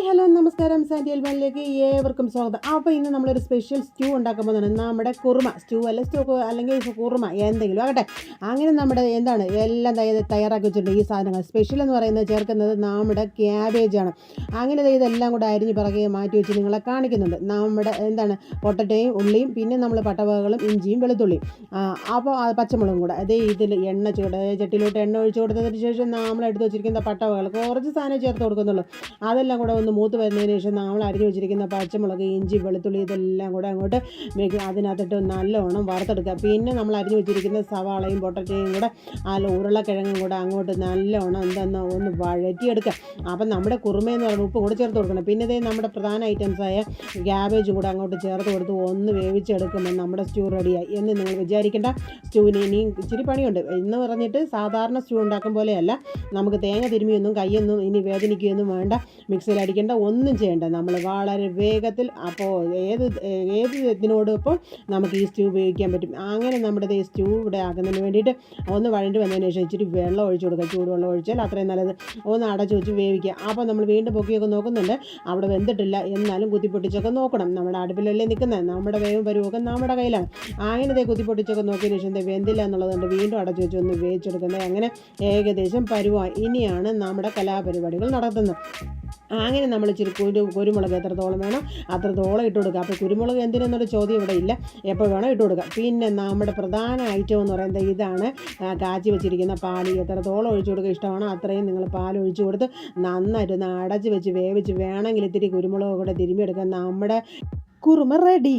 Hello നമസ്കാരം. Sandy അൽബാനിലേക്ക് ഏവർക്കും സ്വാഗതം. അപ്പോൾ ഇന്ന് നമ്മളൊരു സ്പെഷ്യൽ സ്റ്റൂ ഉണ്ടാക്കാൻ പോകുന്നതാണ്. നമ്മുടെ കുറുമ സ്റ്റൂ അല്ലെങ്കിൽ കുറുമ എന്തെങ്കിലും ആകട്ടെ. അങ്ങനെ നമ്മുടെ എല്ലാം തയ്യാറാക്കി വെച്ചിട്ടുണ്ട്. ഈ സാധനങ്ങൾ സ്പെഷ്യൽ എന്ന് പറയുന്നത് ചേർക്കുന്നത് നമ്മുടെ ക്യാബേജാണ്. അങ്ങനെ ഇതെല്ലാം കൂടെ അരിഞ്ഞ് പിറകെ മാറ്റി വെച്ച് നിങ്ങളെ കാണിക്കുന്നുണ്ട്. നമ്മുടെ പൊട്ടറ്റയും ഉള്ളിയും പിന്നെ നമ്മൾ പട്ടവകളും ഇഞ്ചിയും വെളുത്തുള്ളിയും അപ്പോൾ പച്ചമുളകും കൂടെ ഇതിൽ ചട്ടിയിലോട്ട് എണ്ണ ഒഴിച്ച് കൊടുത്തതിന് ശേഷം നമ്മൾ എടുത്ത് വെച്ചിരിക്കുന്ന പട്ടവകൾ കുറച്ച് സാധനം ചേർത്ത് കൊടുക്കുന്നുള്ളൂ. അതെല്ലാം കൂടെ ഒന്ന് മൂത്ത് വരുന്നതിന് ശേഷം നമ്മൾ അരിഞ്ഞ് വെച്ചിരിക്കുന്ന പച്ചമുളക് ഇഞ്ചി വെളുത്തുള്ളി ഇതെല്ലാം കൂടെ അങ്ങോട്ട് അതിനകത്തിട്ട് നല്ലോണം വറുത്തെടുക്കുക. പിന്നെ നമ്മൾ അരിഞ്ഞ് വെച്ചിരിക്കുന്ന സവാളയും പൊട്ടറ്റയും കൂടെ ഉരുളക്കിഴങ്ങും കൂടെ അങ്ങോട്ട് നല്ലോണം ഒന്ന് വഴറ്റിയെടുക്കുക. അപ്പം നമ്മുടെ കുറുമയെന്ന് പറയുന്നത് ഉപ്പ് കൂടെ ചേർത്ത് കൊടുക്കണം. പിന്നെ ഇതേ നമ്മുടെ പ്രധാന ഐറ്റംസായ ക്യാബേജും കൂടെ അങ്ങോട്ട് ചേർത്ത് കൊടുത്ത് ഒന്ന് വേവിച്ചെടുക്കുമ്പോൾ നമ്മുടെ സ്റ്റൂ റെഡിയായി എന്ന് നിങ്ങൾ വിചാരിക്കേണ്ട. സ്റ്റൂവിന് ഇനിയും ഇച്ചിരി പണിയുണ്ട് എന്ന് പറഞ്ഞിട്ട് സാധാരണ സ്റ്റൂ ഉണ്ടാക്കും പോലെയല്ല. നമുക്ക് തേങ്ങ തിരുമിയൊന്നും കൈയൊന്നും ഇനി വേദനിക്കുകയൊന്നും വേണ്ട, മിക്സിയിൽ അടിക്കേണ്ട, ഒന്നും ചെയ്യേണ്ട. നമ്മൾ വളരെ വേഗത്തിൽ അപ്പോൾ ഏത് ഇതിനോടൊപ്പം നമുക്ക് ഈ സ്റ്റൂ ഉപയോഗിക്കാൻ പറ്റും. അങ്ങനെ നമ്മുടെ ഈ സ്റ്റൂ ഇവിടെ ആക്കുന്നതിന് വേണ്ടിയിട്ട് ഒന്ന് വഴണ്ടി വന്നതിന് ശേഷം ഇച്ചിരി വെള്ളം ഒഴിച്ച് കൊടുക്കുക. ചൂടുവെള്ളം ഒഴിച്ചാൽ അത്രയും നല്ലത്. ഒന്ന് അടച്ചു വെച്ച് വേവിക്കുക. അപ്പോൾ നമ്മൾ വീണ്ടും പൊക്കിയൊക്കെ നോക്കുന്നുണ്ട്, അവിടെ വെന്തിട്ടില്ല എന്നാലും കുത്തിപ്പൊട്ടിച്ചൊക്കെ നോക്കണം. നമ്മുടെ അടുപ്പിലല്ലേ നിൽക്കുന്നത്, നമ്മുടെ വേവും പരുവൊക്കെ നമ്മുടെ കയ്യിലാണ്. അങ്ങനെ കുത്തിപ്പൊട്ടിച്ചൊക്കെ നോക്കിയതിന് ശേഷം വെന്തില്ല എന്നുള്ളതുകൊണ്ട് വീണ്ടും അടച്ചു വെച്ച് ഒന്ന് വേവിച്ചെടുക്കുന്നത്. അങ്ങനെ ഏകദേശം പരുവമായി. ഇനിയാണ് നമ്മുടെ കലാപരിപാടികൾ നടത്തുന്നത്. അങ്ങനെ നമ്മൾ ഇച്ചിരി കുരുമുളക് എത്രത്തോളം വേണം അത്രത്തോളം ഇട്ട് കൊടുക്കുക. അപ്പോൾ കുരുമുളക് എന്തിനെന്നൊരു ചോദ്യം ഇവിടെ ഇല്ല, എപ്പോൾ വേണം ഇട്ട് കൊടുക്കുക. പിന്നെ നമ്മുടെ പ്രധാന ഐറ്റം എന്ന് പറയുന്നത് ഇതാണ്, കാച്ചി വെച്ചിരിക്കുന്ന പാൽ എത്രത്തോളം ഒഴിച്ചു കൊടുക്കുക ഇഷ്ടമാണോ അത്രയും നിങ്ങൾ പാൽ ഒഴിച്ചു കൊടുത്ത് നന്നായിട്ട് അടച്ച് വെച്ച് വേവിച്ച് വേണമെങ്കിൽ ഇത്തിരി കുരുമുളക് കൂടെ തിരുമ്മിയെടുക്കാൻ നമ്മുടെ കുറുമ റെഡി.